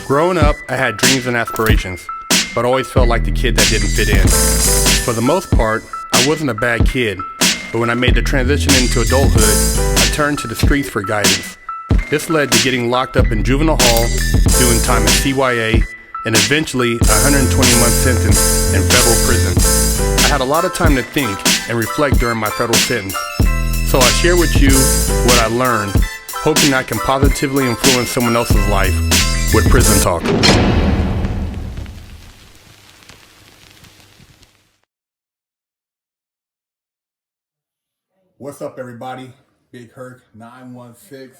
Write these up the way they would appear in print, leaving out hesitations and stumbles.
Growing up, I had dreams and aspirations, but always felt like the kid that didn't fit in. For the most part, I wasn't a bad kid, but when I made the transition into adulthood, I turned to the streets for guidance. This led to getting locked up in juvenile hall, doing time at CYA, and eventually a 120-month sentence in federal prison. I had a lot of time to think and reflect during my federal sentence, so I share with you what I learned, hoping I can positively influence someone else's life with Prison Talk. What's up, everybody? Big Herc 916,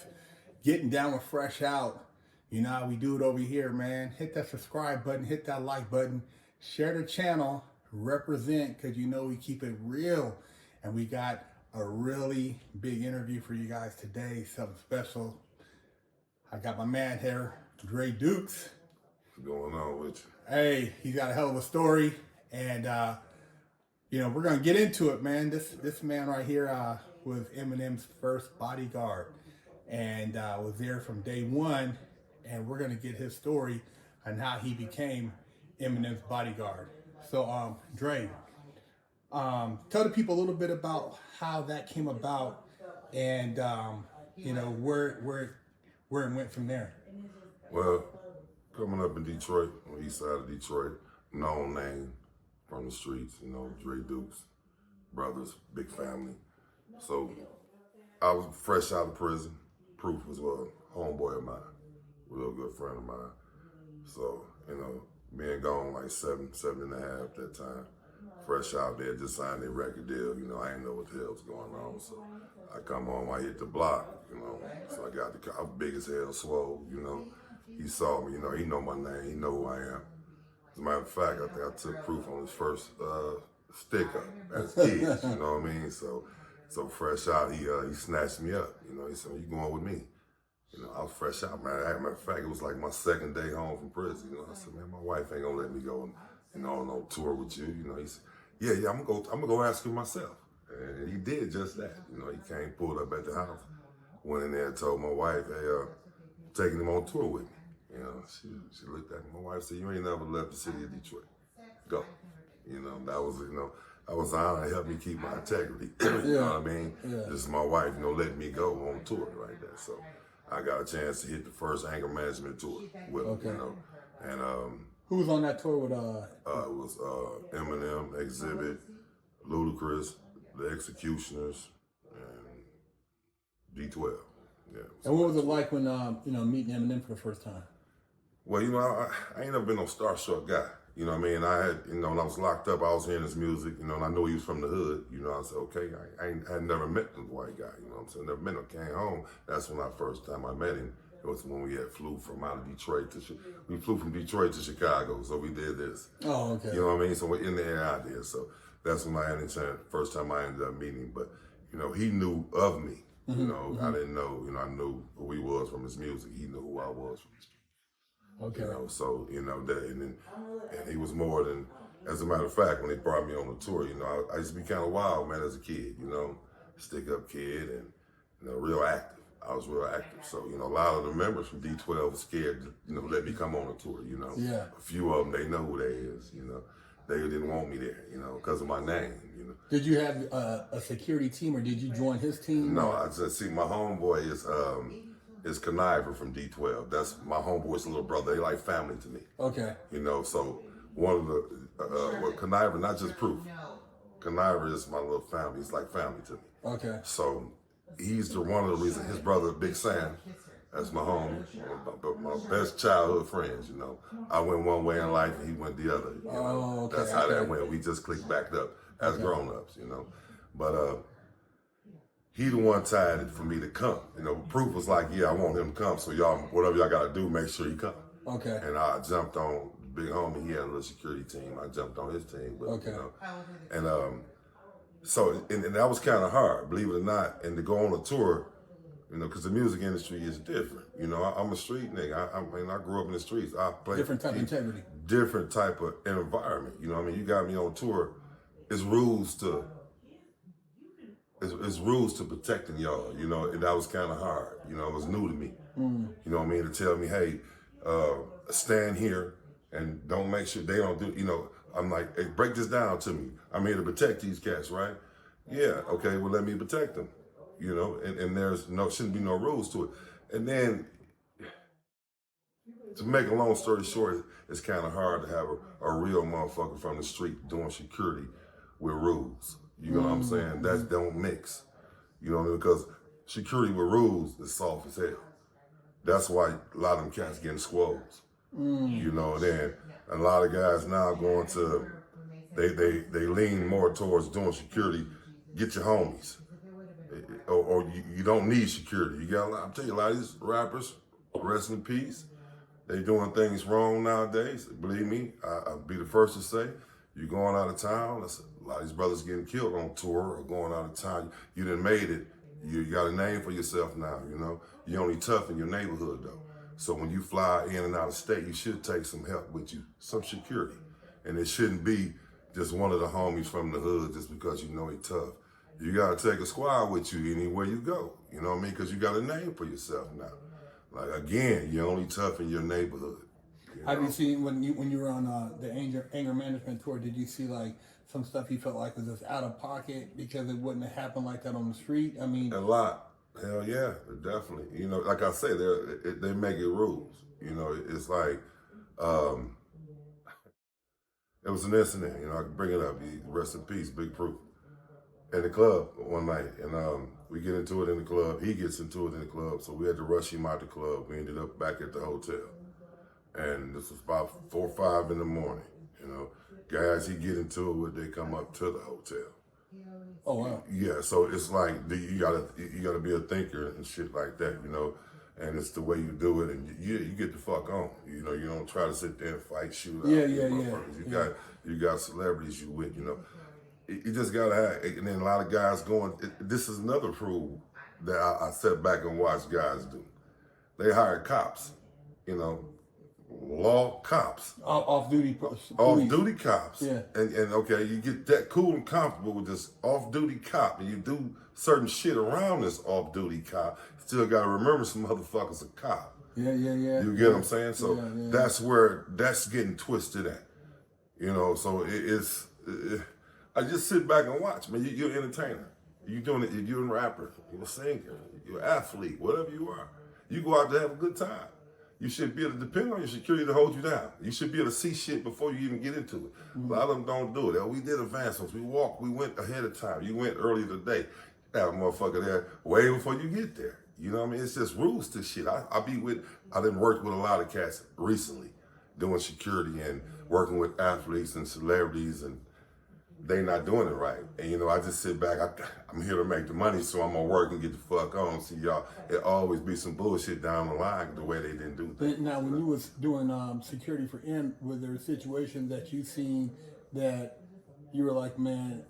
getting down with Fresh Out. You know how we do it over here, man. Hit that subscribe button, hit that like button, share the channel, represent, because you know we keep it real. And we got a really big interview for you guys today, something special. I got my man here, Dre Dukes. What's going on with you? Hey, he's got a hell of a story, and you know, we're gonna get into it, man. This man right here was Eminem's first bodyguard, and was there from day one, and we're gonna get his story on how he became Eminem's bodyguard. So, Dre, tell the people a little bit about how that came about, and you know, where it went from there. Well, coming up in Detroit, on the east side of Detroit, known name from the streets, you know, Dre Dukes, brothers, big family. So I was fresh out of prison. Proof was a homeboy of mine, real good friend of mine. So, you know, being gone like seven and a half at that time, fresh out there, just signed a record deal, you know, I didn't know what the hell was going on. So I come home, I hit the block, you know, so I got the car, big as hell, swole, you know. He saw me, you know, he know my name, he know who I am. As a matter of fact, I think I took Proof on his first stick up as kids, you know what I mean? So fresh out, he snatched me up, you know, he said, you going with me? You know, I was fresh out, man. As a matter of fact, it was like my second day home from prison, you know. I said, man, my wife ain't gonna let me go, you know, on no tour with you, you know. He said, yeah, I'm gonna go ask him myself. And he did just that, you know, he came, pulled up at the house, went in there and told my wife, hey, taking him on tour with me. You know, she looked at me. My wife said, you ain't never left the city of Detroit. Go. You know, that was, you know, I was honored. It helped me keep my integrity. You know what I mean? Yeah. This is my wife, you know, letting me go on tour right there. So I got a chance to hit the first anger management tour with him, you know. And who was on that tour with it was Eminem, Exhibit, Ludacris, The Executioners, and D12. Yeah. And what was it like when you know, meeting Eminem for the first time? Well, you know, I ain't never been no starstruck guy. You know what I mean? I had, you know, when I was locked up, I was hearing his music, you know, and I knew he was from the hood. You know, I said, okay, I had never met the white guy, you know what I'm saying? Never met him, came home. That's when first time I met him. It was when we had flew from out of Detroit we flew from Detroit to Chicago, so we did this. Oh, okay. You know what I mean? So we're in the air out there. So that's when I had a chance, first time I ended up meeting him. But, you know, he knew of me. Mm-hmm, you know, I didn't know, you know, I knew who he was from his music. He knew who I was from his music. Okay. You know, so, you know, that, and he was more than, as a matter of fact, when they brought me on the tour, you know, I used to be kind of wild, man, as a kid, you know, stick up kid and, you know, real active. I was real active. So, you know, a lot of the members from D12 were scared to, you know, let me come on a tour, you know. Yeah. A few of them, they know who they is, you know. They didn't want me there, you know, because of my name, you know. Did you have a security team, or did you join his team? No, I just see my homeboy is Conniver from D12. That's my homeboy's little brother. They like family to me. Okay. You know, so one of the well, Conniver, not just Proof. Conniver is my little family. It's like family to me. Okay. So he's one of the reasons. His brother, Big Sam, that's my homie, my best childhood friends, you know. I went one way in life and he went the other. You know? Okay. That's how that went. We just clicked back up as grown-ups, you know. But he the one tied it for me to come. You know, Proof was like, yeah, I want him to come, so y'all, whatever y'all gotta do, make sure he come. Okay. And I jumped on Big Homie, he had a little security team. I jumped on his team, but, you know. And so, and that was kind of hard, believe it or not, and to go on a tour, you know, because the music industry is different. You know, I'm a street nigga. I mean, I grew up in the streets. I play different type of integrity. Different type of environment. You know what I mean? You got me on tour. It's rules to protecting y'all. You know, and that was kind of hard. You know, it was new to me. You know what I mean? To tell me, hey, stand here and don't make sure they don't do, you know, I'm like, hey, break this down to me. I'm here to protect these cats, right? Yeah, okay, well, let me protect them, you know, and there's shouldn't be no rules to it. And then, to make a long story short, it's kind of hard to have a real motherfucker from the street doing security with rules. You know what I'm saying? That don't mix. You know what I mean? Because security with rules is soft as hell. That's why a lot of them cats getting squoze. You know, then a lot of guys now going to, they lean more towards doing security. Get your homies. Or you don't need security. You got, I'm telling you, a lot of these rappers, rest in peace, they doing things wrong nowadays. Believe me, I'll be the first to say, you going out of town, a lot of these brothers getting killed on tour or going out of town. You done made it. You got a name for yourself now, you know. You're only tough in your neighborhood though. So when you fly in and out of state, you should take some help with you, some security. And it shouldn't be just one of the homies from the hood just because you know he tough. You gotta take a squad with you anywhere you go, you know what I mean? Because you got a name for yourself now. Like again, you're only tough in your neighborhood. You know? Have you seen when you were on the anger management tour? Did you see like some stuff you felt like was just out of pocket because it wouldn't have happened like that on the street? I mean, a lot. Hell yeah, definitely. You know, like I say, they make it rules. You know, it's like it was an incident. You know, I can bring it up. Rest in peace, Big Proof. In the club one night, and we get into it in the club. He gets into it in the club, so we had to rush him out the club. We ended up back at the hotel, and this was about 4 or 5 in the morning. You know, guys he get into it with, they come up to the hotel. oh wow, Yeah, so it's like you gotta be a thinker and shit like that, you know, and it's the way you do it, and you get the fuck on. You know, you don't try to sit there and fight, shoot out. You got celebrities you with, you know. You just gotta have, and then a lot of guys going. This is another rule that I sat back and watched guys do. They hired cops, you know, law cops, off duty cops. Yeah. And okay, you get that cool and comfortable with this off duty cop, and you do certain shit around this off duty cop. Still gotta remember some motherfuckers a cop. Yeah. You get what I'm saying? So Yeah. that's where that's getting twisted at. You know, so I just sit back and watch, man. You're an entertainer. You're doing it. You're a rapper. You're a singer. You're an athlete. Whatever you are, you go out to have a good time. You should be able to depend on your security to hold you down. You should be able to see shit before you even get into it. A lot of them don't do it. We did advancements. We went ahead of time. You went earlier today. Have a motherfucker there way before you get there. You know what I mean? It's just rules to shit. I done worked with a lot of cats recently doing security and working with athletes and celebrities, and they not doing it right. And you know, I just sit back, I'm here to make the money, so I'm gonna work and get the fuck on. See y'all, it always be some bullshit down the line the way they didn't do things. Now, when you was doing security for M, were there situations that you seen that you were like, man,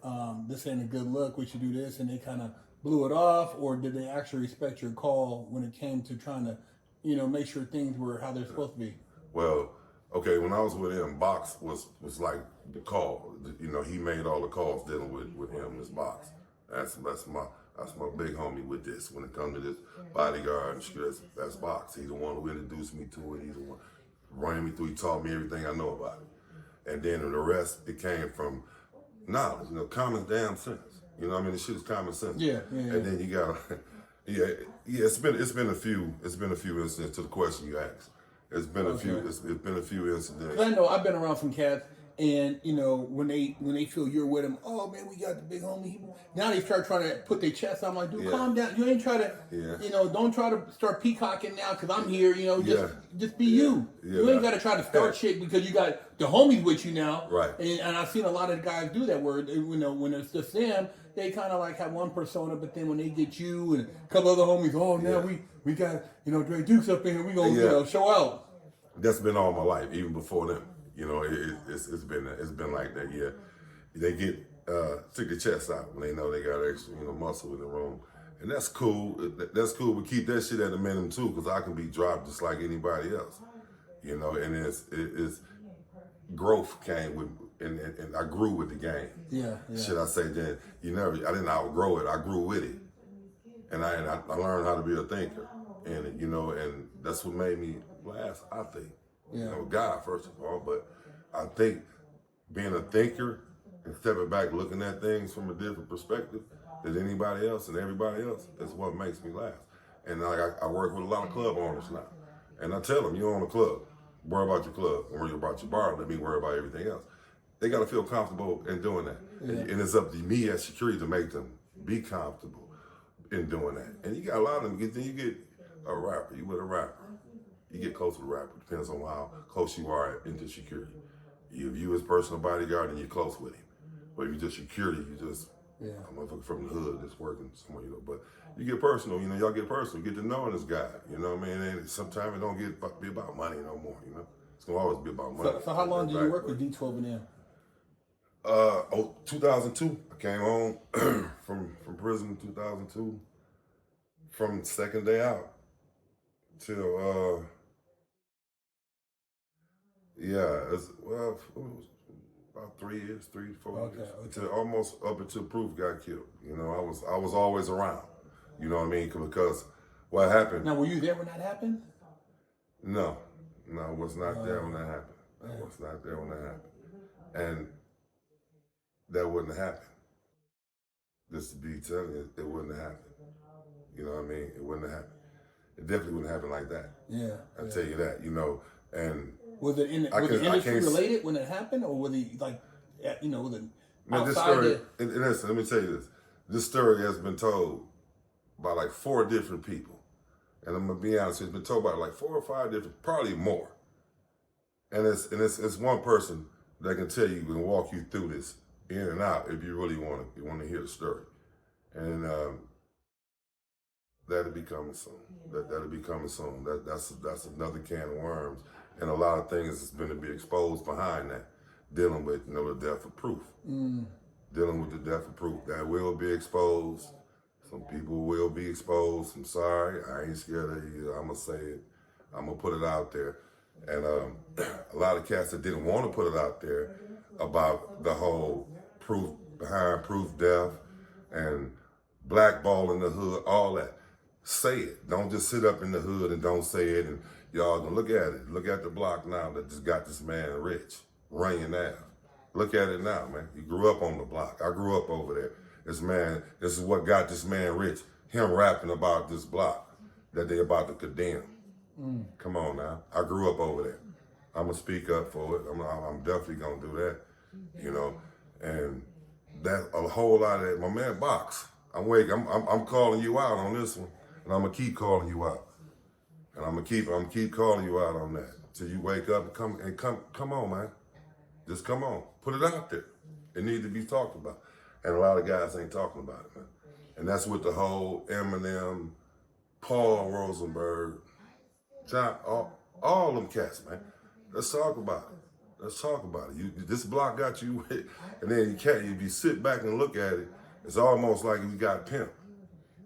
this ain't a good look, we should do this, and they kind of blew it off, or did they actually respect your call when it came to trying to, you know, make sure things were how they're supposed to be? Well, okay, when I was with him, Box was like the call. You know, he made all the calls dealing with him, this Box. That's my big homie with this. When it comes to this Bodyguard and shit, that's Box. He's the one who introduced me to it. He's the one running me through. He taught me everything I know about it. And then the rest, it came from knowledge, you know, common damn sense. You know what I mean? This shit is common sense. Yeah. And then you gotta, it's been a few incidents to the question you asked. It's been a few incidents. I know I've been around some cats, and you know when they feel you're with them, oh man, we got the big homie. Now they start trying to put their chest out. I'm like, dude, calm down. You ain't try to, you know, don't try to start peacocking now because I'm here. You know, just be you. You ain't got to try to start shit because you got the homies with you now. Right. And I've seen a lot of guys do that where you know when it's just them, they kind of like have one persona, but then when they get you and a couple other homies, oh now we got, you know, Dre Dukes up in here, we gonna you know, show out. That's been all my life, even before them. You know, it's been like that. Yeah, they get stick their chest out when they know they got extra, you know, muscle in the room, and that's cool. That's cool. We keep that shit at a minimum too, because I can be dropped just like anybody else. You know, and it's growth came with, and I grew with the game. Yeah. Should I say then? I didn't outgrow it. I grew with it, and I learned how to be a thinker, and you know, and that's what made me last, I think. Yeah. You know, God, first of all, but I think being a thinker and stepping back, looking at things from a different perspective than anybody else and everybody else is what makes me laugh. And I work with a lot of club owners now. And I tell them, you own a club, worry about your club, worry about your bar, let me worry about everything else. They got to feel comfortable in doing that. Yeah. And it's up to me as security to make them be comfortable in doing that. And you got a lot of them, then you get a rapper, you with a rapper. You get close to the rapper, depends on how close you are into security. If you as personal bodyguard, then you're close with him. But if you just security, you just, I'm a motherfucker from the hood that's working somewhere, you know. But you get personal, you know, y'all get personal, get to knowing this guy, you know what I mean? And sometimes it don't be about money no more, you know. It's gonna always be about money. So how long did you work with D12 and them? 2002, I came home from prison in 2002, from the second day out till, it was about 3 years, 3 to 4 years, until almost up until Proof got killed. You know, I was always around, you know what I mean? Because what happened. Now, were you there when that happened? No, I was not there when that happened. I was not there when that happened. And that wouldn't have happened. Just to be telling you, it wouldn't have happened. You know what I mean? It wouldn't have happened. It definitely wouldn't happen like that. Yeah. I'll tell you that, you know. And was it industry related when it happened, or was it like, you know, was it outside? Listen, let me tell you this. This story has been told by like 4 different people. And I'm gonna be honest, it's been told by like 4 or 5 different, probably more. And it's one person that can tell you and walk you through this in and out if you really want to hear the story. And that'll be coming soon. That'll be coming soon. That's another can of worms. And a lot of things that's going to be exposed behind that, dealing with, you know, the death of Proof. Dealing with the death of Proof. That will be exposed. Some people will be exposed. I'm sorry. I ain't scared of you. I'm going to say it. I'm going to put it out there. And a lot of cats that didn't want to put it out there about the whole Proof, behind Proof death and blackballing the hood, all that. Say it. Don't just sit up in the hood and don't say it. And y'all gonna look at it. Look at the block now that just got this man rich, Runyon Ave. Look at it now, man. You grew up on the block. I grew up over there. This is what got this man rich. Him rapping about this block that they about to condemn. Come on now. I grew up over there. I'm gonna speak up for it. I'm definitely gonna do that, you know. And that a whole lot of that. My man Box. I'm calling you out on this one, and I'm gonna keep calling you out. And I'm gonna keep calling you out on that till you wake up and come on, man. Just come on, put it out there. It needs to be talked about, and a lot of guys ain't talking about it, man. And that's with the whole Eminem, Paul Rosenberg, John, all them cats, man. Let's talk about it. Let's talk about it. This block got you, and then if you sit back and look at it, it's almost like we got pimped.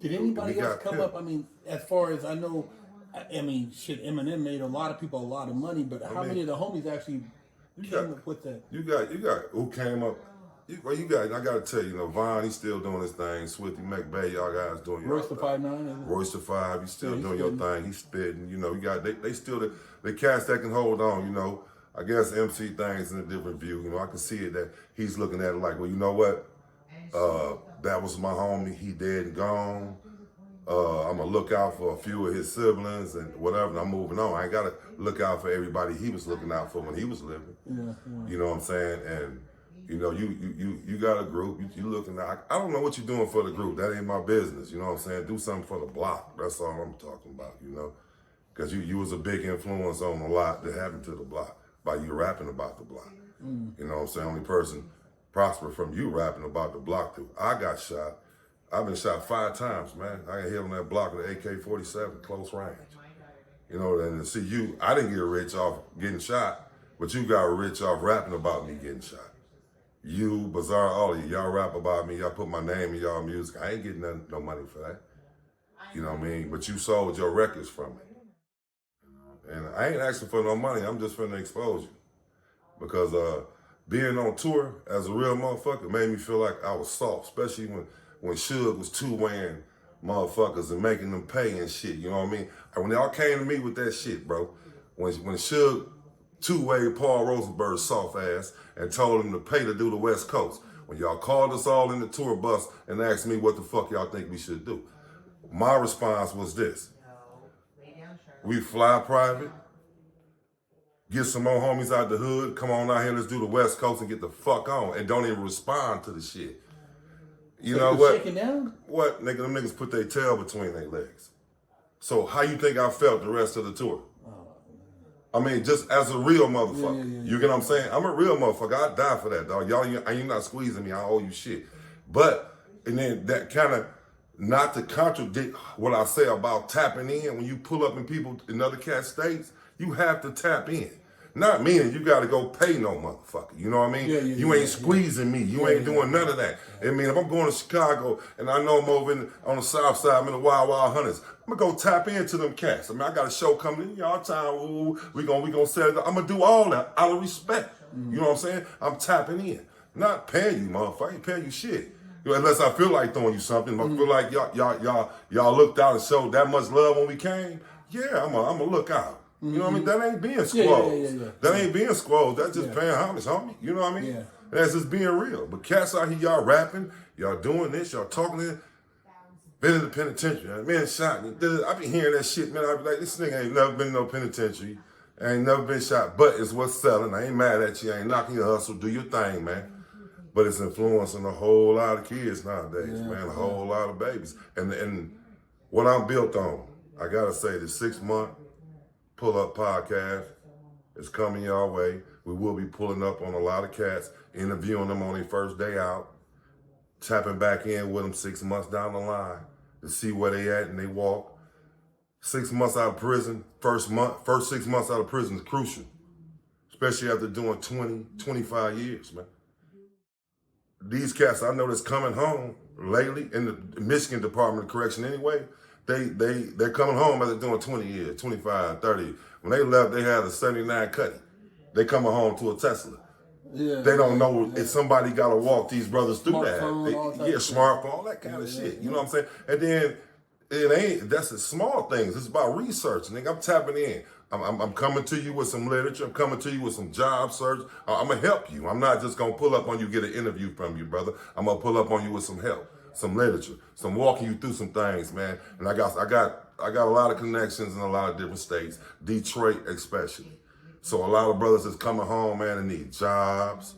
Did anybody else come up? I mean, as far as I know, shit, Eminem made a lot of people a lot of money, but how many of the homies actually came up with that? You got who came up? I got to tell you, Von, he's still doing his thing. Swifty McBay, y'all guys doing your thing. Royce the 5'9", Royce the 5, he's still doing your thing. He's spitting, you know. You got they still the cats that can hold on, you know. I guess MC things in a different view, you know. I can see it that he's looking at it like, well, you know what? That was my homie. He dead and gone. I'm gonna look out for a few of his siblings and whatever. And I'm moving on. I ain't gotta look out for everybody he was looking out for when he was living. Yeah. You know what I'm saying? And you know, you got a group. You looking at. I don't know what you're doing for the group. That ain't my business. You know what I'm saying? Do something for the block. That's all I'm talking about. You know, because you was a big influence on a lot that happened to the block by you rapping about the block. You know what I'm saying? Only person prosper from you rapping about the block too. I got shot. I've been shot 5 times, man. I got hit on that block with an AK-47, close range. You know, and to see you, I didn't get rich off getting shot, but you got rich off rapping about me getting shot. You, Bizarre, all of you, y'all rap about me, y'all put my name in y'all music. I ain't getting no money for that. You know what I mean? But you sold your records from me. And I ain't asking for no money, I'm just finna expose you. Because being on tour as a real motherfucker made me feel like I was soft, especially when Suge was two-weighing motherfuckers and making them pay and shit, you know what I mean? And when y'all came to me with that shit, bro, When Suge two-way Paul Rosenberg's soft ass and told him to pay to do the West Coast. When y'all called us all in the tour bus and asked me what the fuck y'all think we should do. My response was this. We fly private, get some more homies out the hood, come on out here, let's do the West Coast and get the fuck on, and don't even respond to the shit. You know what? Shaking down? What? Nigga, them niggas put their tail between their legs. So how you think I felt the rest of the tour? I mean, just as a real motherfucker. You get what I'm saying? I'm a real motherfucker. I die for that, dog. Y'all, you're not squeezing me. I owe you shit. But, and then that kind of, not to contradict what I say about tapping in, when you pull up in people in other cat states, you have to tap in. Not meaning you got to go pay no motherfucker. You know what I mean? You ain't squeezing me. You ain't doing none of that. I mean, if I'm going to Chicago and I know I'm over on the south side, I'm in the Wild Wild Hunters, I'm going to go tap into them cats. I mean, I got a show coming in y'all time. Ooh, we gonna set it up. I'm going to do all that out of respect. You know what I'm saying? I'm tapping in. Not paying you, motherfucker. I ain't paying you shit. Unless I feel like throwing you something. I feel like y'all looked out and showed that much love when we came. Yeah, I'm a look out. You know what I mean? That ain't being squoze. That ain't being squoze. That's just paying homage, homie. You know what I mean? Yeah. That's just being real. But cats out here, y'all rapping, y'all doing this, y'all talking this. Been in the penitentiary. Man shot me. I be hearing that shit, man. I be like, this nigga ain't never been in no penitentiary. Ain't never been shot. But it's what's selling. I ain't mad at you. I ain't knocking your hustle. Do your thing, man. But it's influencing a whole lot of kids nowadays, man. A whole lot of babies. And what I'm built on, I gotta say, the 6-month pull-up podcast is coming your way. We will be pulling up on a lot of cats, interviewing them on their first day out, tapping back in with them 6 months down the line to see where they at and they walk. 6 months out of prison, first 6 months out of prison is crucial, especially after doing 20, 25 years, man. These cats I know that's coming home lately in the Michigan Department of Correction anyway, they're coming home after doing 20 years, 25, 30. When they left, they had a 79 Cuddy. They coming home to a Tesla. They don't know if somebody got to walk these brothers through that. Smartphone, all that kind of shit. You know what I'm saying? And then that's the small things. It's about research. Nigga, I'm tapping in. I'm coming to you with some literature. I'm coming to you with some job search. I'm going to help you. I'm not just going to pull up on you, get an interview from you, brother. I'm going to pull up on you with some help, some literature, some walking you through some things, man. And I got a lot of connections in a lot of different states, Detroit especially. So a lot of brothers that's coming home, man, and need jobs,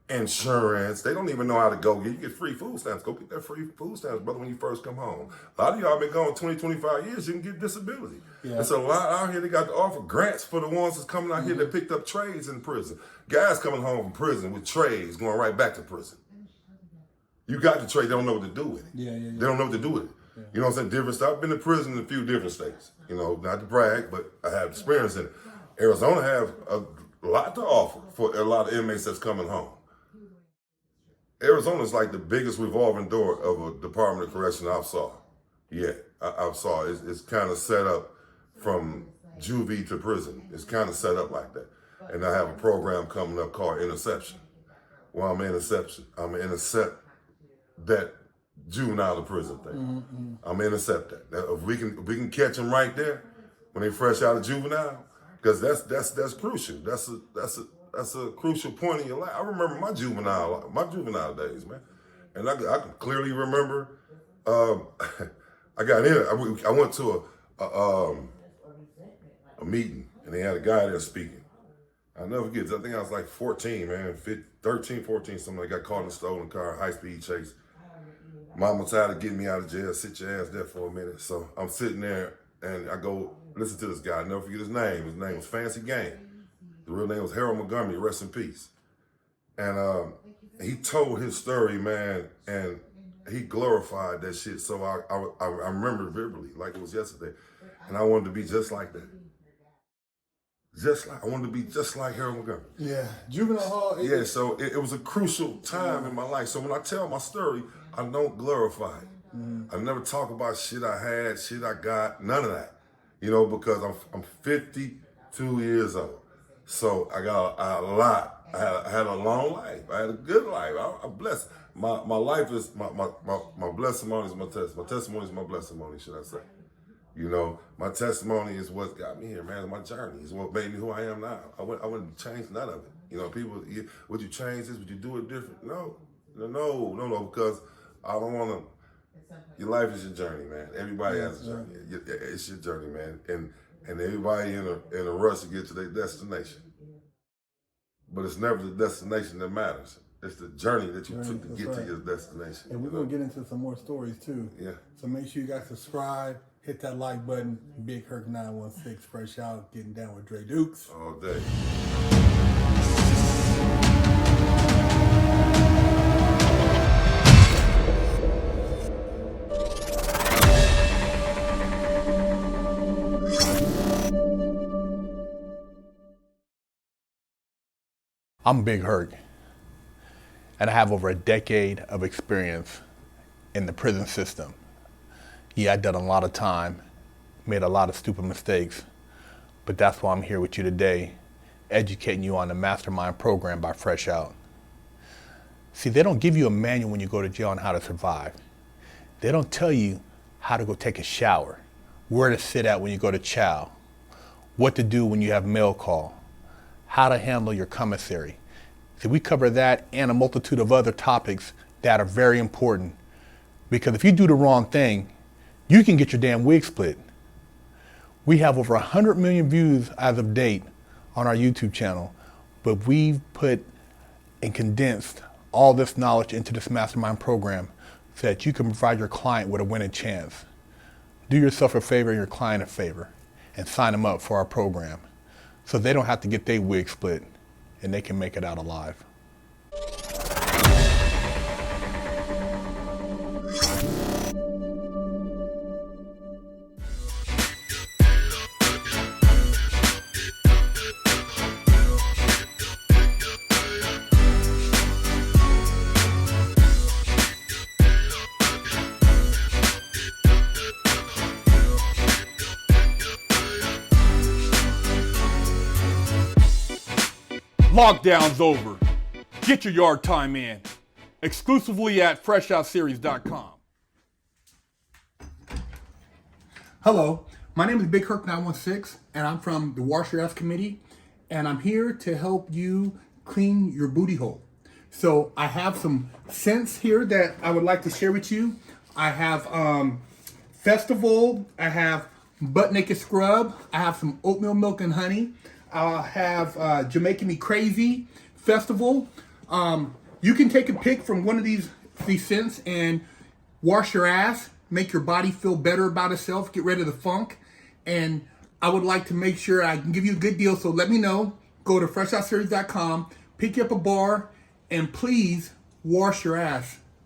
insurance. They don't even know how to go get. You get free food stamps. Go get that free food stamps, brother, when you first come home. A lot of y'all been gone 20, 25 years. You can get disability. There's a lot out here. They got to offer grants for the ones that's coming out here that picked up trades in prison. Guys coming home from prison with trades, going right back to prison. You got the trade. They don't know what to do with it. They don't know what to do with it. You know what I'm saying? Different stuff. I've been to prison in a few different states. You know, not to brag, but I have experience in it. Arizona have a lot to offer for a lot of inmates that's coming home. Arizona is like the biggest revolving door of a Department of Correction I've saw. I've saw. It's kind of set up from juvie to prison. It's kind of set up like that. And I have a program coming up called Interception. Well, I'm intercept that juvenile to prison thing. I'm intercept that. Now, if we can catch them right there when they fresh out of juvenile, because that's crucial. That's a crucial point in your life. I remember my juvenile days, man, and I can clearly remember. I got in. I went to a meeting, and they had a guy there speaking. I'll never forget. I think I was like 14, man, 13, 14, something. I got caught in a stolen car, high-speed chase. Mama tried to get me out of jail. Sit your ass there for a minute. So I'm sitting there, and I go listen to this guy. I'll never forget his name. His name was Fancy Game. The real name was Harold Montgomery, rest in peace. And he told his story, man, and he glorified that shit. So I remember vividly, like it was yesterday. And I wanted to be just like that. I wanted to be just like Harold Montgomery. Yeah, juvenile hall. So it was a crucial time in my life. So when I tell my story, I don't glorify it. I never talk about shit I had, shit I got, none of that. You know, because I'm 52 years old. So I got a lot. I had a long life. I had a good life. I'm blessed. My life is my blessing is my testimony. My testimony is my blessing, should I say. You know, my testimony is what got me here, man. My journey is what made me who I am now. I wouldn't change none of it. You know, people, would you change this? Would you do it different? No, because I don't want to. Your life is your journey, man. Everybody has a journey. It's your journey, man. And everybody in a rush to get to their destination. But it's never the destination that matters. It's the journey that you took to get to your destination. And we're going to get into some more stories, too. Yeah. So make sure you guys subscribe, hit that like button. Big Herc 916, fresh out, getting down with Dre Dukes. All day. I'm Big Herc, and I have over a decade of experience in the prison system. Yeah, I've done a lot of time, made a lot of stupid mistakes, but that's why I'm here with you today, educating you on the Mastermind program by Fresh Out. See, they don't give you a manual when you go to jail on how to survive. They don't tell you how to go take a shower, where to sit at when you go to chow, what to do when you have mail call, how to handle your commissary. See, we cover that and a multitude of other topics that are very important, because if you do the wrong thing, you can get your damn wig split. We have over 100 million views as of date on our YouTube channel, but we've put and condensed all this knowledge into this Mastermind program so that you can provide your client with a winning chance. Do yourself a favor and your client a favor and sign them up for our program, so they don't have to get their wig split and they can make it out alive. Lockdown's over. Get your yard time in. Exclusively at FreshOutSeries.com. Hello, my name is Big Herc 916, and I'm from the Wash Your Ass Committee, and I'm here to help you clean your booty hole. So I have some scents here that I would like to share with you. I have Festival, I have Butt Naked Scrub, I have some oatmeal milk and honey, I have Jamaican Me Crazy Festival. You can take a pick from one of these scents and wash your ass, make your body feel better about itself, get rid of the funk. And I would like to make sure I can give you a good deal, so let me know. Go to FreshOutSeries.com, pick you up a bar, and please wash your ass.